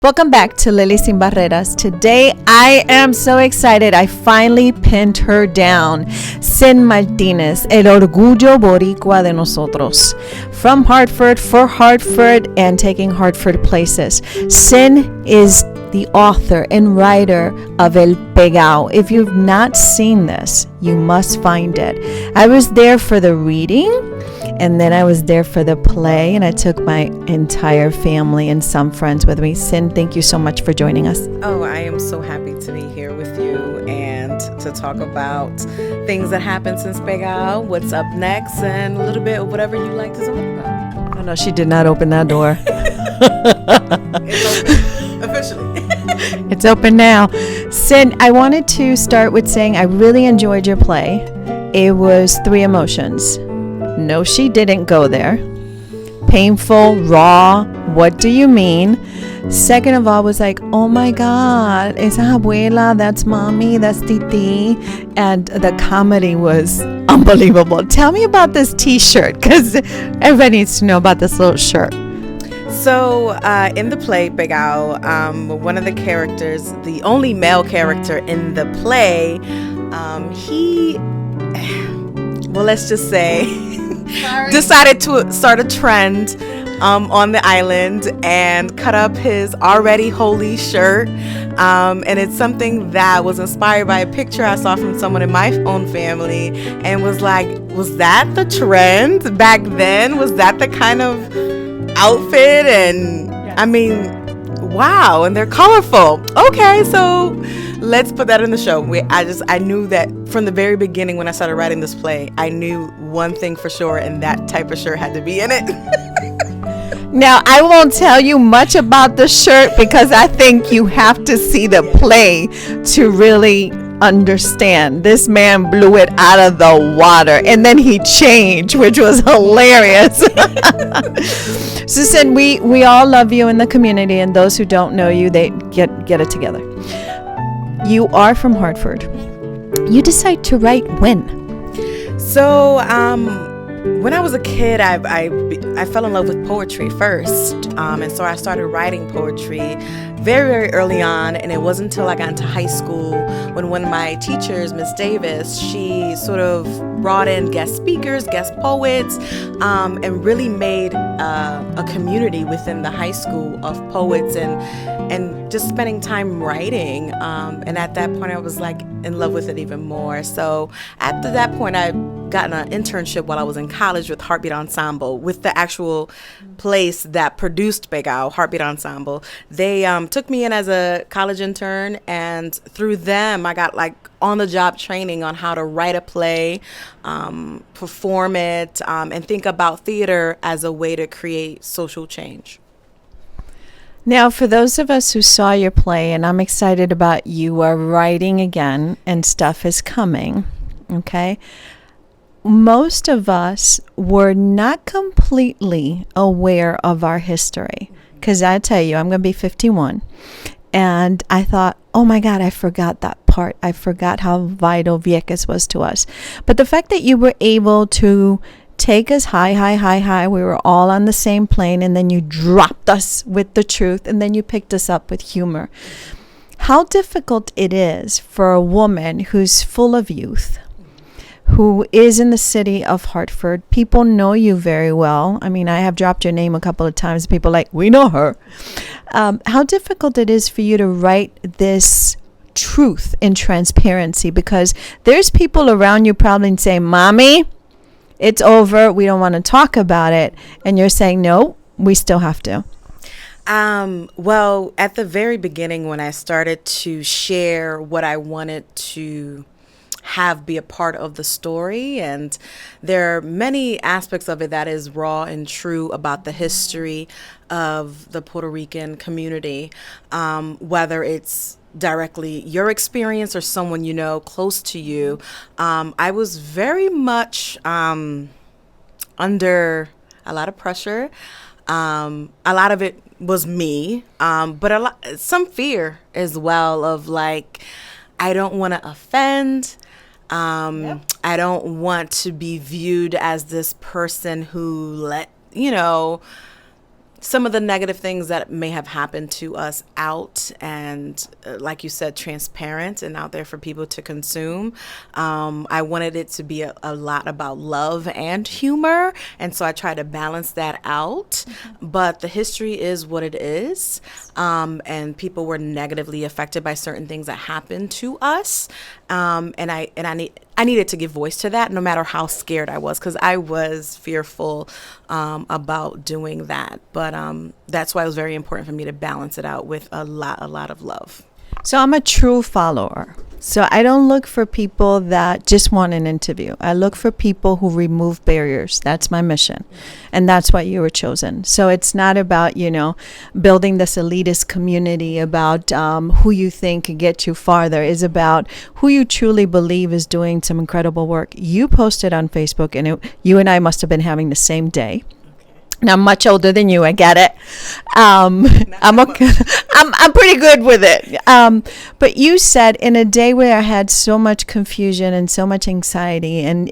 Welcome back to Lily Sin Barreras. Today I am so excited. I finally pinned her down. Cyn Martinez, el orgullo boricua de nosotros. From Hartford, for Hartford, and taking Hartford places. Cyn is the author and writer of El Pegao. If you've not seen this, you must find it. I was there for the reading, and then I was there for the play, and I took my entire family and some friends with me. Cyn, thank you so much for joining us. Oh, I am so happy to be here with you and to talk about things that happened since Pegao, what's up next, and a little bit of whatever you like to talk about. Oh no, she did not open that door. It's open, officially. It's open now. Cyn, I wanted to start with saying I really enjoyed your play. It was 3 emotions. No, she didn't go there. Painful, raw, what do you mean? Second of all was like, oh my God, esa abuela, that's mommy, that's titi. And the comedy was unbelievable. Tell me about this t-shirt, because everybody needs to know about this little shirt. So in the play, Pegao, one of the characters, the only male character in the play, let's just say, decided to start a trend on the island and cut up his already holy shirt. And it's something that was inspired by a picture I saw from someone in my own family and was like, was that the trend back then? Was that the kind of outfit? And yes. I mean, wow, and they're colorful. Okay, so let's put that in the show. I knew that from the very beginning when I started writing this play, I knew one thing for sure, and that type of shirt had to be in it. Now, I won't tell you much about the shirt because I think you have to see the play to really understand. This man blew it out of the water, and then he changed, which was hilarious. So, Cyn, we all love you in the community, and those who don't know you, they get it together. You are from Hartford. You decide to write when? So, when I was a kid, I fell in love with poetry first, and so I started writing poetry very, very early on, and it wasn't until I got into high school when one of my teachers, Miss Davis, she sort of brought in guest speakers, guest poets, and really made a community within the high school of poets and just spending time writing. And at that point, I was like in love with it even more. So after that point, I got an internship while I was in college with Heartbeat Ensemble, with the actual place that produced Pegao, Heartbeat Ensemble. They took me in as a college intern, and through them, I got like on-the-job training on how to write a play, perform it, and think about theater as a way to create social change. Now, for those of us who saw your play, and I'm excited about you are writing again and stuff is coming, okay? Most of us were not completely aware of our history. Because I tell you, I'm going to be 51. And I thought, oh my God, I forgot that part. I forgot how vital Vieques was to us. But the fact that you were able to take us high, we were all on the same plane, and then you dropped us with the truth, and then you picked us up with humor. How difficult it is for a woman who's full of youth, who is in the city of Hartford. People know you very well. I mean, I have dropped your name a couple of times. People are like, we know her. How difficult it is for you to write this truth and transparency, because there's people around you probably saying, Mommy, it's over. We don't want to talk about it. And you're saying, no, we still have to. Well, at the very beginning, when I started to share what I wanted to have be a part of the story, and there are many aspects of it that is raw and true about the history of the Puerto Rican community, whether it's directly your experience or someone you know close to you. I was very much under a lot of pressure. A lot of it was me, but some fear as well of like, I don't want to offend. Yep. I don't want to be viewed as this person who some of the negative things that may have happened to us out, and like you said, transparent and out there for people to consume. I wanted it to be a lot about love and humor, and so I try to balance that out. But the history is what it is, and people were negatively affected by certain things that happened to us, and I needed to give voice to that, no matter how scared I was, because I was fearful about doing that. But that's why it was very important for me to balance it out with a lot of love. So I'm a true follower. So I don't look for people that just want an interview. I look for people who remove barriers. That's my mission. And that's why you were chosen. So it's not about, building this elitist community about who you think can get you farther. It's about who you truly believe is doing some incredible work. You posted on Facebook, and you and I must have been having the same day. Now, I'm much older than you. I get it. I'm okay. I'm pretty good with it. But you said, in a day where I had so much confusion and so much anxiety and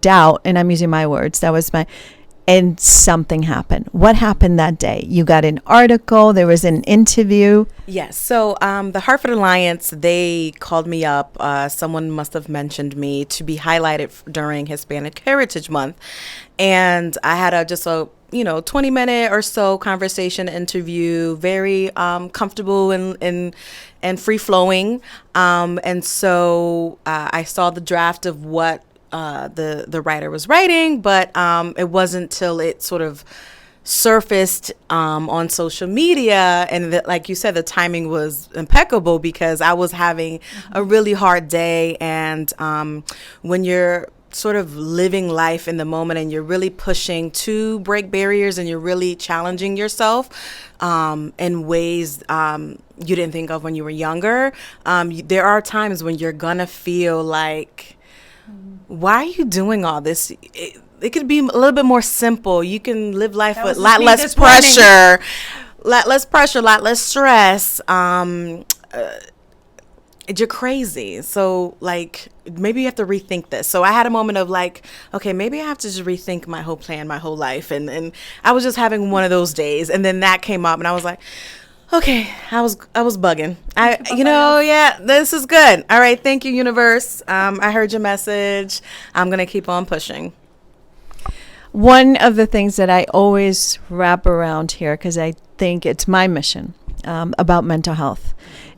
doubt, and I'm using my words, and something happened. What happened that day? You got an article. There was an interview. Yes. So the Hartford Alliance, they called me up. Someone must have mentioned me to be highlighted during Hispanic Heritage Month. And I had just a 20-minute or so conversation interview, very comfortable and free-flowing. And so I saw the draft of what the writer was writing, but it wasn't till it sort of surfaced on social media, and like you said, the timing was impeccable, because I was having a really hard day. And when you're sort of living life in the moment and you're really pushing to break barriers and you're really challenging yourself in ways you didn't think of when you were younger, there are times when you're gonna feel like, why are you doing all this? It could be a little bit more simple. You can live life with a lot less pressure, lot less stress. You're crazy. So like, maybe you have to rethink this. So I had a moment of like, okay, maybe I have to just rethink my whole plan, my whole life. And I was just having one of those days. And then that came up and I was like, okay, I was bugging. Yeah, this is good. All right. Thank you, universe. I heard your message. I'm going to keep on pushing. One of the things that I always wrap around here, because I think it's my mission, about mental health.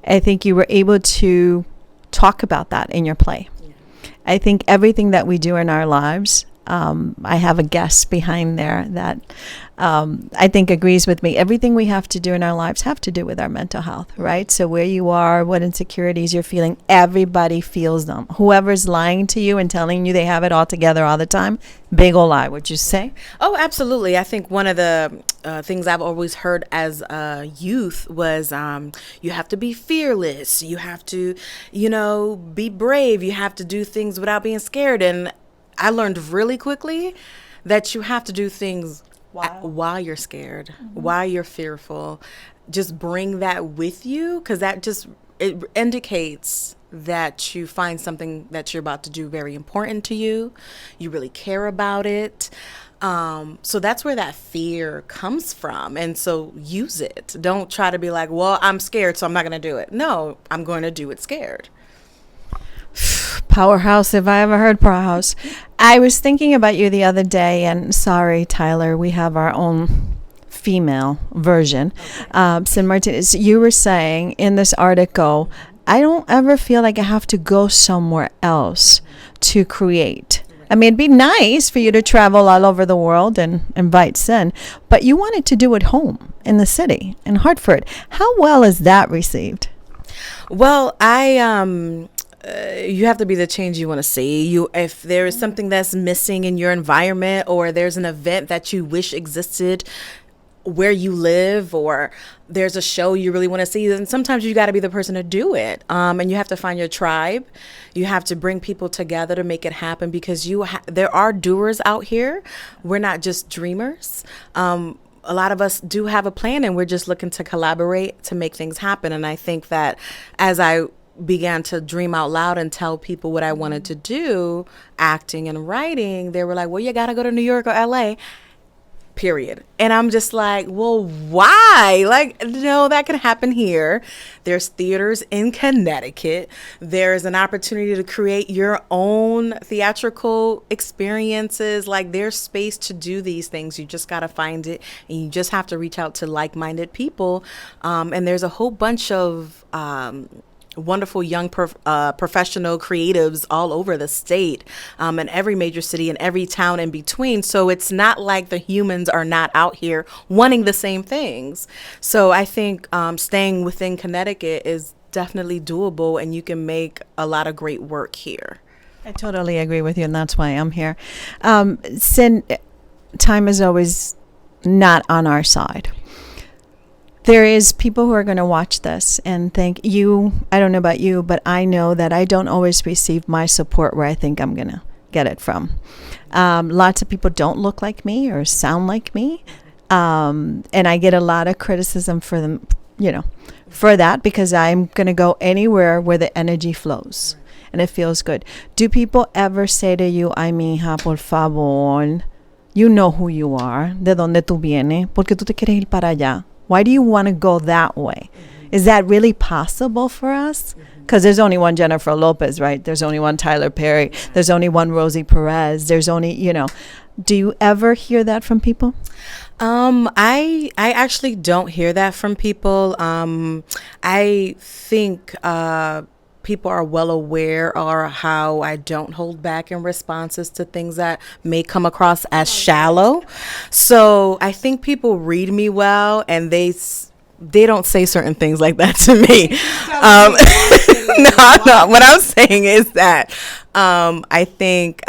I think you were able to talk about that in your play. Yeah. I think everything that we do in our lives, I have a guest behind there that I think agrees with me. Everything we have to do in our lives have to do with our mental health, right? So where you are, what insecurities you're feeling, everybody feels them. Whoever's lying to you and telling you they have it all together all the time, big ol' lie, would you say? Oh, absolutely. I think one of the things I've always heard as a youth was you have to be fearless. You have to, be brave. You have to do things without being scared. And I learned really quickly that you have to do things while you're scared, while you're fearful. Just bring that with you, because it indicates that you find something that you're about to do very important to you. You really care about it. So that's where that fear comes from. And so use it. Don't try to be like, well, I'm scared, so I'm not going to do it. No, I'm going to do it scared. Powerhouse, if I ever heard powerhouse. I was thinking about you the other day, and sorry, Tyler, we have our own female version. Cyn Martinez, you were saying in this article, I don't ever feel like I have to go somewhere else to create. I mean, it'd be nice for you to travel all over the world and invite Cyn, but you wanted to do it home in the city, in Hartford. How well is that received? Well, you have to be the change you want to see. If there is something that's missing in your environment, or there's an event that you wish existed where you live, or there's a show you really want to see, then sometimes you got to be the person to do it. And you have to find your tribe. You have to bring people together to make it happen, because there are doers out here. We're not just dreamers. A lot of us do have a plan, and we're just looking to collaborate to make things happen. And I think that as I began to dream out loud and tell people what I wanted to do, acting and writing, they were like, well, you got to go to New York or LA. period. And I'm just like, well, why? Like, no, that can happen here. There's theaters in Connecticut. There's an opportunity to create your own theatrical experiences. Like, there's space to do these things. You just got to find it, and you just have to reach out to like-minded people. And there's a whole bunch of wonderful young professional creatives all over the state, in every major city and every town in between. So it's not like the humans are not out here wanting the same things. So I think staying within Connecticut is definitely doable, and you can make a lot of great work here. I totally agree with you, and that's why I'm here. Cyn, time is always not on our side. There is people who are going to watch this and think, I don't know about you, but I know that I don't always receive my support where I think I'm going to get it from. Lots of people don't look like me or sound like me. And I get a lot of criticism for them, for that, because I'm going to go anywhere where the energy flows and it feels good. Do people ever say to you, ay, mija, por favor, you know who you are, de donde tú vienes, porque tú te quieres ir para allá? Why do you want to go that way? Is that really possible for us? Because there's only one Jennifer Lopez, right? There's only one Tyler Perry. There's only one Rosie Perez. There's only, Do you ever hear that from people? I actually don't hear that from people. I think people are well aware of how I don't hold back in responses to things that may come across as shallow. So I think people read me well, and they don't say certain things like that to me. No. What I'm saying is that I think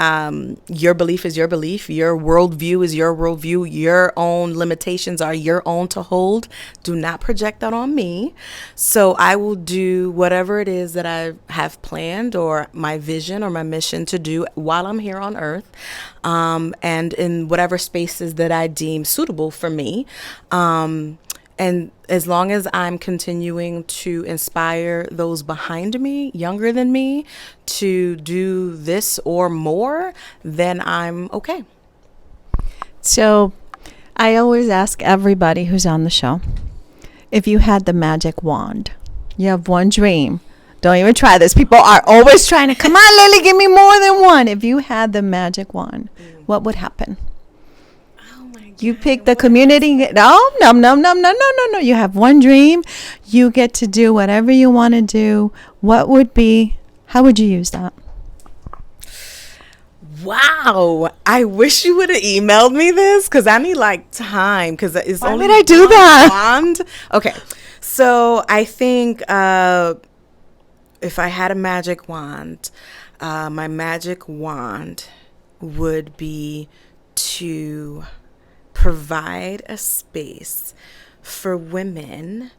your belief is your belief. Your worldview is your worldview. Your own limitations are your own to hold. Do not project that on me. So I will do whatever it is that I have planned, or my vision or my mission to do while I'm here on earth, and in whatever spaces that I deem suitable for me. And as long as I'm continuing to inspire those behind me, younger than me, to do this or more, then I'm okay. So I always ask everybody who's on the show, if you had the magic wand, you have one dream. Don't even try this. People are always trying to, come on, Lily, give me more than one. If you had the magic wand, what would happen? You pick the community. No. You have one dream. You get to do whatever you want to do. How would you use that? Wow. I wish you would have emailed me this, because I need time, because it's Why only would I do that? Wand. Okay. So I think if I had a magic wand, my magic wand would be to provide a space for women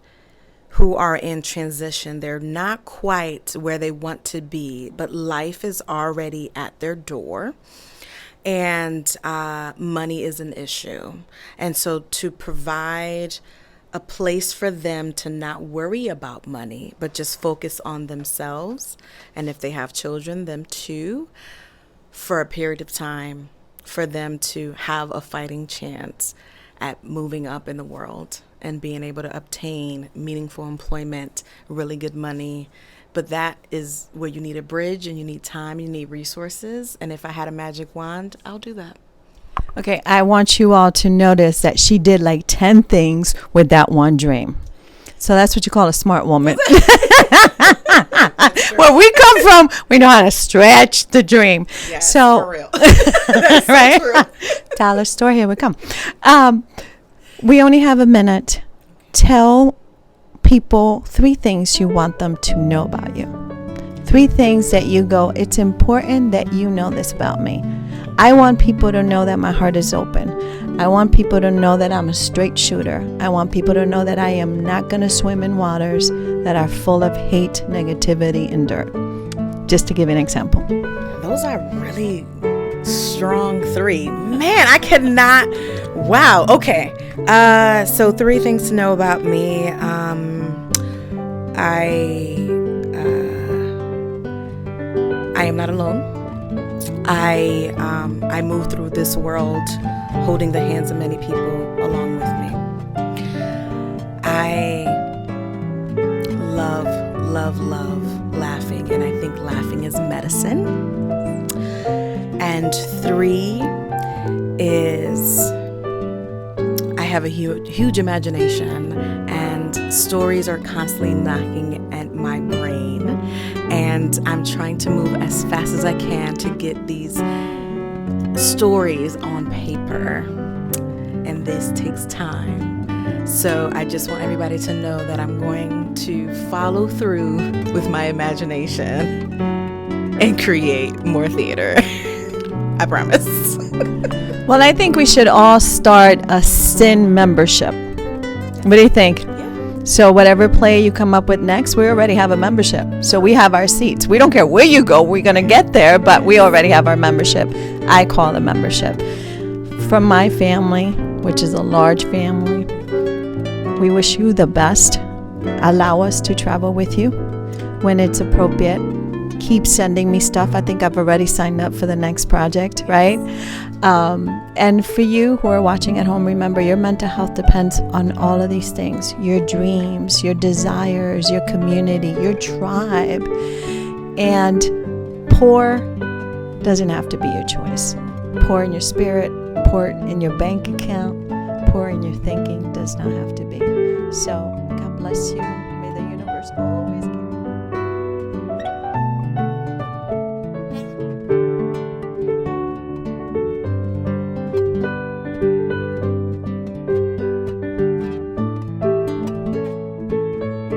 who are in transition. They're not quite where they want to be, but life is already at their door, and money is an issue. And so to provide a place for them to not worry about money, but just focus on themselves, and if they have children, them too, for a period of time, for them to have a fighting chance at moving up in the world and being able to obtain meaningful employment, really good money. But that is where you need a bridge, and you need time, you need resources. And if I had a magic wand, I'll do that. Okay, I want you all to notice that she did 10 things with that one dream. So that's what you call a smart woman. Where we come from, we know how to stretch the dream. Yes, so, for real. That's right? so true. Dollar store, here we come. We only have a minute. Tell people 3 things you want them to know about you. 3 things that you go, it's important that you know this about me. I want people to know that my heart is open. I want people to know that I'm a straight shooter. I want people to know that I am not going to swim in waters that are full of hate, negativity, and dirt. Just to give an example. Those are really strong 3. Man, I cannot. Wow. Okay. So 3 things to know about me. I am not alone. I move through this world holding the hands of many people along with me. I love laughing, and I think laughing is medicine. And 3 is I have a huge imagination, and stories are constantly knocking at my brain, and I'm trying to move as fast as I can to get these stories on paper, and this takes time. So I just want everybody to know that I'm going to follow through with my imagination and create more theater. I promise. Well, I think we should all start a Cyn membership. What do you think? Yeah. So whatever play you come up with next, we already have a membership. So we have our seats. We don't care where you go. We're going to get there, but we already have our membership. I call it a membership. From my family, which is a large family, we wish you the best. Allow us to travel with you when it's appropriate. Keep sending me stuff. I think I've already signed up for the next project, right? And for you who are watching at home, remember your mental health depends on all of these things. Your dreams, your desires, your community, your tribe. And poor doesn't have to be your choice. Poor in your spirit, poor in your bank account, poor in your thinking does not have to be. So God bless you. May the universe always